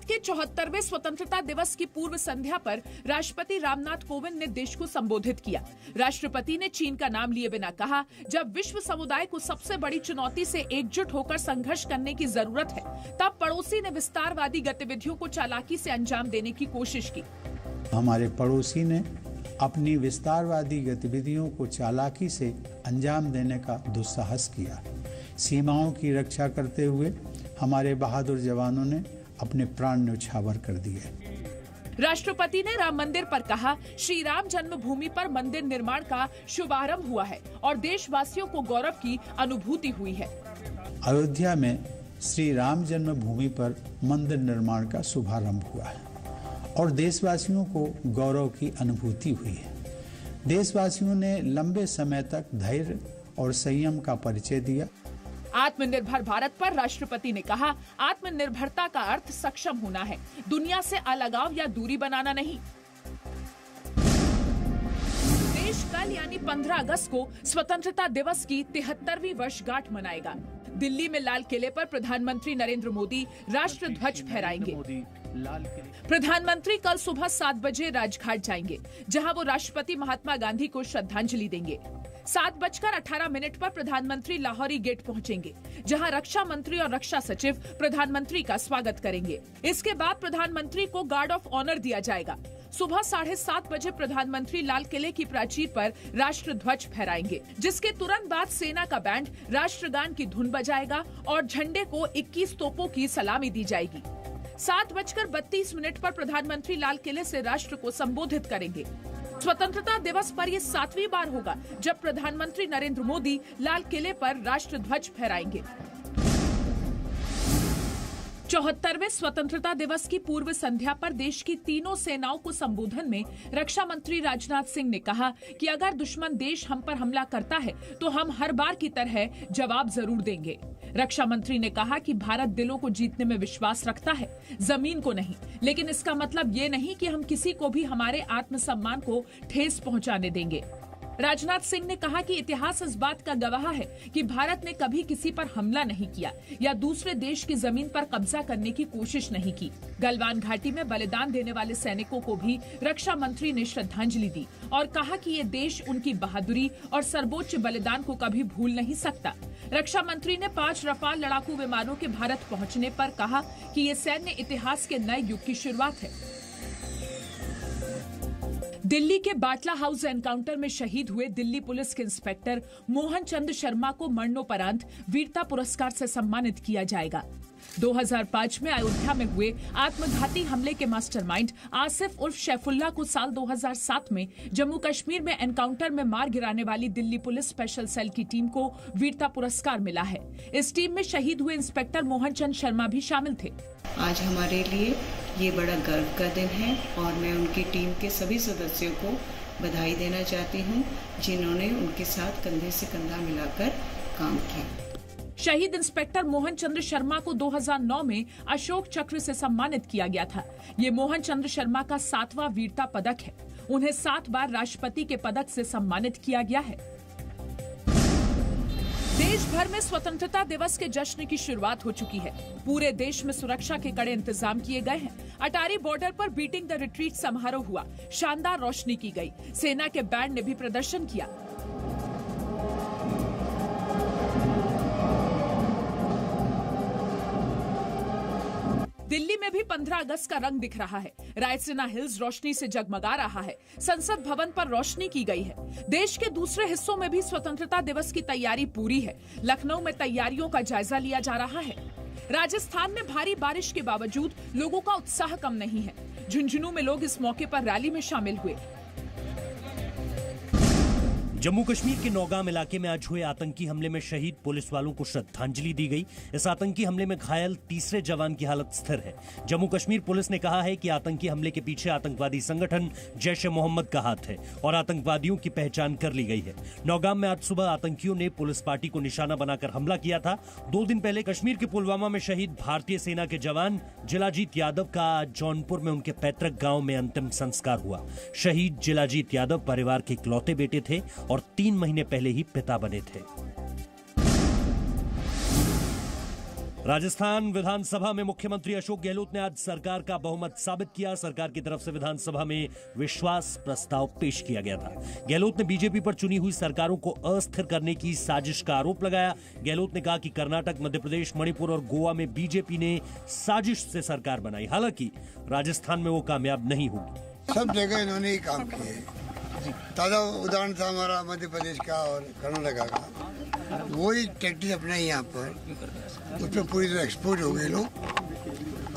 भारत के 74वें स्वतंत्रता दिवस की पूर्व संध्या पर राष्ट्रपति रामनाथ कोविंद ने देश को संबोधित किया। राष्ट्रपति ने चीन का नाम लिए बिना कहा, जब विश्व समुदाय को सबसे बड़ी चुनौती से एकजुट होकर संघर्ष करने की जरूरत है, तब पड़ोसी ने विस्तारवादी गतिविधियों को चालाकी से अंजाम देने की कोशिश की। हमारे पड़ोसी ने अपनी विस्तारवादी गतिविधियों को चालाकी से अंजाम देने का दुस्साहस किया। सीमाओं की रक्षा करते हुए हमारे बहादुर जवानों ने अपने प्राण न्यौछावर कर दिए। राष्ट्रपति ने राम मंदिर पर कहा, श्री राम जन्मभूमि पर मंदिर निर्माण का शुभारंभ हुआ है और देशवासियों को गौरव की अनुभूति हुई है। अयोध्या में श्री राम जन्मभूमि पर मंदिर निर्माण का शुभारंभ हुआ है और देशवासियों को गौरव की अनुभूति हुई है। देशवासियों ने लंबे समय तक धैर्य और संयम का परिचय दिया। आत्मनिर्भर भारत पर राष्ट्रपति ने कहा, आत्मनिर्भरता का अर्थ सक्षम होना है, दुनिया से अलगाव या दूरी बनाना नहीं। देश कल यानी 15 अगस्त को स्वतंत्रता दिवस की 73वीं वर्षगांठ मनाएगा। दिल्ली में लाल किले पर प्रधानमंत्री नरेंद्र मोदी राष्ट्र ध्वज फहराएंगे। प्रधानमंत्री कल सुबह 7 बजे राजघाट जाएंगे, जहां वो राष्ट्रपति महात्मा गांधी को श्रद्धांजलि देंगे। 7:18 पर प्रधानमंत्री लाहौरी गेट पहुंचेंगे, जहां रक्षा मंत्री और रक्षा सचिव प्रधानमंत्री का स्वागत करेंगे। इसके बाद प्रधानमंत्री को गार्ड ऑफ ऑनर दिया जाएगा। सुबह 7:30 बजे प्रधानमंत्री लाल किले की प्राचीर पर राष्ट्र ध्वज फहराएंगे, जिसके तुरंत बाद सेना का बैंड राष्ट्रगान की धुन बजाएगा और झंडे को 21 तोपों की सलामी दी जाएगी। 7:32 पर प्रधानमंत्री लाल किले से राष्ट्र को संबोधित करेंगे। स्वतंत्रता दिवस पर यह 7वीं बार होगा जब प्रधानमंत्री नरेंद्र मोदी लाल किले पर राष्ट्र ध्वज फहराएंगे। 74वें स्वतंत्रता दिवस की पूर्व संध्या पर देश की तीनों सेनाओं को संबोधन में रक्षा मंत्री राजनाथ सिंह ने कहा कि अगर दुश्मन देश हम पर हमला करता है तो हम हर बार की तरह जवाब जरूर देंगे। रक्षा मंत्री ने कहा कि भारत दिलों को जीतने में विश्वास रखता है, जमीन को नहीं। लेकिन इसका मतलब ये नहीं कि हम किसी को भी हमारे आत्मसम्मान को ठेस पहुंचाने देंगे। राजनाथ सिंह ने कहा कि इतिहास इस बात का गवाह है कि भारत ने कभी किसी पर हमला नहीं किया या दूसरे देश की जमीन पर कब्जा करने की कोशिश नहीं की। गलवान घाटी में बलिदान देने वाले सैनिकों को भी रक्षा मंत्री ने श्रद्धांजलि दी और कहा कि ये देश उनकी बहादुरी और सर्वोच्च बलिदान को कभी भूल नहीं सकता। रक्षा मंत्री ने 5 रफाल लड़ाकू विमानों के भारत पहुंचने पर कहा कि ये सैन्य इतिहास के नए युग की शुरुआत है। दिल्ली के बाटला हाउस एनकाउंटर में शहीद हुए दिल्ली पुलिस के इंस्पेक्टर मोहन चंद शर्मा को मरणोपरांत वीरता पुरस्कार से सम्मानित किया जाएगा। 2005 में अयोध्या में हुए आत्मघाती हमले के मास्टरमाइंड आसिफ उर्फ शैफुल्लाह को साल 2007 में जम्मू कश्मीर में एनकाउंटर में मार गिराने वाली दिल्ली पुलिस स्पेशल सेल की टीम को वीरता पुरस्कार मिला है। इस टीम में शहीद हुए इंस्पेक्टर मोहन चंद शर्मा भी शामिल थे। आज हमारे लिए ये बड़ा गर्व का दिन है और मैं उनकी टीम के सभी सदस्यों को बधाई देना चाहती हूँ, जिन्होंने उनके साथ कंधे से कंधा मिलाकर काम किया। शहीद इंस्पेक्टर मोहन चंद्र शर्मा को 2009 में अशोक चक्र से सम्मानित किया गया था। ये मोहन चंद्र शर्मा का 7वां वीरता पदक है। उन्हें 7 बार राष्ट्रपति के पदक से सम्मानित किया गया है। देश भर में स्वतंत्रता दिवस के जश्न की शुरुआत हो चुकी है। पूरे देश में सुरक्षा के कड़े इंतजाम किए गए हैं। अटारी बॉर्डर पर बीटिंग द रिट्रीट समारोह हुआ। शानदार रोशनी की गई। सेना के बैंड ने भी प्रदर्शन किया। दिल्ली में भी 15 अगस्त का रंग दिख रहा है। रायसीना हिल्स रोशनी से जगमगा रहा है। संसद भवन पर रोशनी की गई है। देश के दूसरे हिस्सों में भी स्वतंत्रता दिवस की तैयारी पूरी है। लखनऊ में तैयारियों का जायजा लिया जा रहा है। राजस्थान में भारी बारिश के बावजूद लोगों का उत्साह कम नहीं है। झुंझुनू में लोग इस मौके पर रैली में शामिल हुए। जम्मू कश्मीर के नौगाम इलाके में आज हुए आतंकी हमले में शहीद पुलिस वालों को श्रद्धांजलि दी गई। इस आतंकी हमले में घायल तीसरे जवान की हालत स्थिर है। जम्मू कश्मीर पुलिस ने कहा है कि आतंकी हमले के पीछे आतंकवादी संगठन जैश ए मोहम्मद का हाथ है और आतंकवादियों की पहचान कर ली गई है। नौगाम में आज सुबह आतंकियों ने पुलिस पार्टी को निशाना बनाकर हमला किया था। 2 दिन पहले कश्मीर के पुलवामा में शहीद भारतीय सेना के जवान जिलाजीत यादव का आज जौनपुर में उनके पैतृक गांव में अंतिम संस्कार हुआ। शहीद जिलाजीत यादव परिवार के इकलौते बेटे थे और 3 महीने पहले ही पिता बने थे। राजस्थान विधानसभा में मुख्यमंत्री अशोक गहलोत ने आज सरकार का बहुमत साबित किया। सरकार की तरफ से विधानसभा में विश्वास प्रस्ताव पेश किया गया था। गहलोत ने बीजेपी पर चुनी हुई सरकारों को अस्थिर करने की साजिश का आरोप लगाया। गहलोत ने कहा कि कर्नाटक, मध्य प्रदेश, मणिपुर और गोवा में बीजेपी ने साजिश से सरकार बनाई, हालांकि राजस्थान में वो कामयाब नहीं होगी। सब जगह इन्होंने ही काम किए। ताजा उदाहरण था हमारा मध्य प्रदेश का और कर्नाटक का, वही टैक्टिस अपना ही यहाँ पर उस पर पूरी तरह एक्सपोर्ट हो गए लोग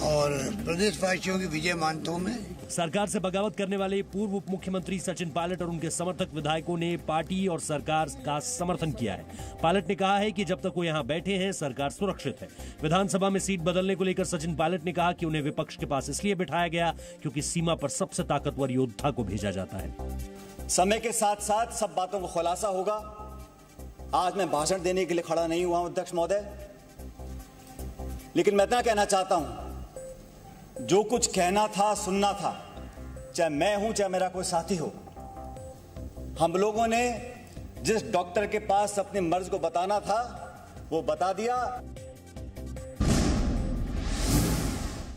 और प्रदेश वासियों की विजय मानता हूँ मैं। सरकार से बगावत करने वाले पूर्व उप मुख्यमंत्री सचिन पायलट और उनके समर्थक विधायकों ने पार्टी और सरकार का समर्थन किया है। पायलट ने कहा है कि जब तक वो यहाँ बैठे हैं सरकार सुरक्षित है। विधानसभा में सीट बदलने को लेकर सचिन पायलट ने कहा कि उन्हें विपक्ष के पास इसलिए बिठाया गया क्योंकि सीमा पर सबसे ताकतवर योद्धा को भेजा जाता है। समय के साथ साथ सब बातों को खुलासा होगा। आज मैं भाषण देने के लिए खड़ा नहीं हुआ हूं अध्यक्ष महोदय, लेकिन मैं इतना कहना चाहता हूं, जो कुछ कहना था, सुनना था, चाहे मैं हूं चाहे मेरा कोई साथी हो, हम लोगों ने जिस डॉक्टर के पास अपने मर्ज को बताना था वो बता दिया।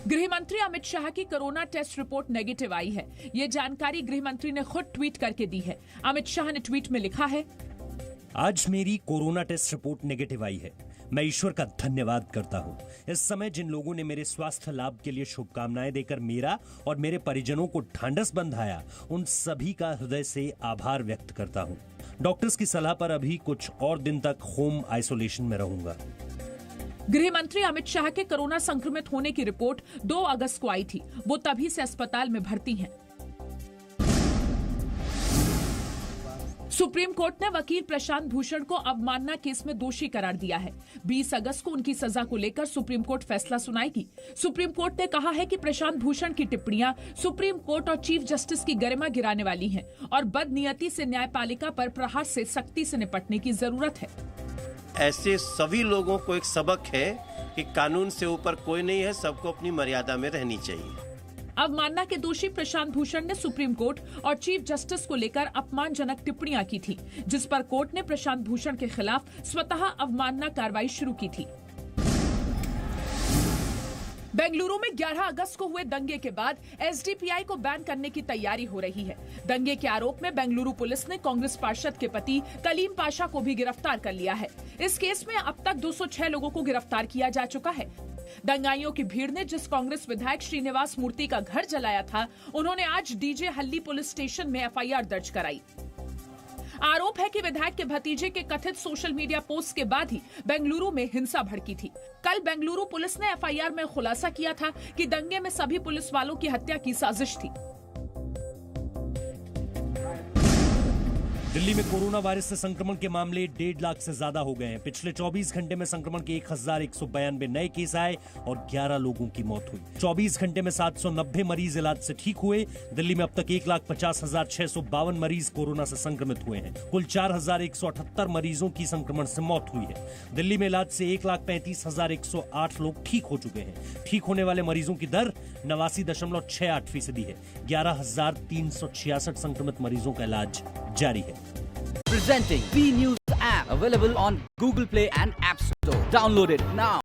गृह मंत्री अमित शाह की कोरोना टेस्ट रिपोर्ट नेगेटिव आई है। ये जानकारी गृह मंत्री ने खुद ट्वीट करके दी है। अमित शाह ने ट्वीट में लिखा है, आज मेरी कोरोना टेस्ट रिपोर्ट नेगेटिव आई है। मैं ईश्वर का धन्यवाद करता हूं। इस समय जिन लोगों ने मेरे स्वास्थ्य लाभ के लिए शुभकामनाएं देकर मेरा और मेरे परिजनों को ढांढस बंधाया, उन सभी का हृदय से आभार व्यक्त करता हूं। डॉक्टर्स की सलाह पर अभी कुछ और दिन तक होम आइसोलेशन में रहूंगा। गृह मंत्री अमित शाह के कोरोना संक्रमित होने की रिपोर्ट 2 अगस्त को आई थी। वो तभी से अस्पताल में भर्ती हैं। सुप्रीम कोर्ट ने वकील प्रशांत भूषण को अवमानना केस में दोषी करार दिया है। 20 अगस्त को उनकी सजा को लेकर सुप्रीम कोर्ट फैसला सुनाएगी। सुप्रीम कोर्ट ने कहा है कि प्रशांत भूषण की टिप्पणियां सुप्रीम कोर्ट और चीफ जस्टिस की गरिमा गिराने वाली हैं और बदनीयती से न्यायपालिका पर प्रहार से सख्ती से निपटने की जरूरत है। ऐसे सभी लोगों को एक सबक है कि कानून से ऊपर कोई नहीं है, सबको अपनी मर्यादा में रहनी चाहिए। अवमानना के दोषी प्रशांत भूषण ने सुप्रीम कोर्ट और चीफ जस्टिस को लेकर अपमानजनक टिप्पणियां की थी, जिस पर कोर्ट ने प्रशांत भूषण के खिलाफ स्वतः अवमानना कार्रवाई शुरू की थी। बेंगलुरु में 11 अगस्त को हुए दंगे के बाद एसडीपीआई को बैन करने की तैयारी हो रही है। दंगे के आरोप में बेंगलुरु पुलिस ने कांग्रेस पार्षद के पति कलीम पाशा को भी गिरफ्तार कर लिया है। इस केस में अब तक 206 लोगों को गिरफ्तार किया जा चुका है। दंगाइयों की भीड़ ने जिस कांग्रेस विधायक श्रीनिवास मूर्ति का घर जलाया था, उन्होंने आज डीजे हल्ली पुलिस स्टेशन में एफआईआर दर्ज कराई। आरोप है कि विधायक के भतीजे के कथित सोशल मीडिया पोस्ट के बाद ही बेंगलुरु में हिंसा भड़की थी। कल बेंगलुरु पुलिस ने एफआईआर में खुलासा किया था कि दंगे में सभी पुलिस वालों की हत्या की साजिश थी। दिल्ली में कोरोना वायरस से संक्रमण के मामले 1.5 लाख से ज्यादा हो गए हैं। पिछले 24 घंटे में संक्रमण के 1192 नए केस आए और 11 लोगों की मौत हुई। 24 घंटे में 790 मरीज इलाज से ठीक हुए। दिल्ली में अब तक 1,50,652 मरीज कोरोना से संक्रमित हुए हैं। कुल 4,178 मरीजों की संक्रमण से मौत हुई है। दिल्ली में इलाज से 1,35,108 लोग ठीक हो चुके हैं। ठीक होने वाले मरीजों की दर 89.68% है। 11,366 संक्रमित मरीजों का इलाज जारी है। Presenting B News app available on Google Play and App Store. Download it now.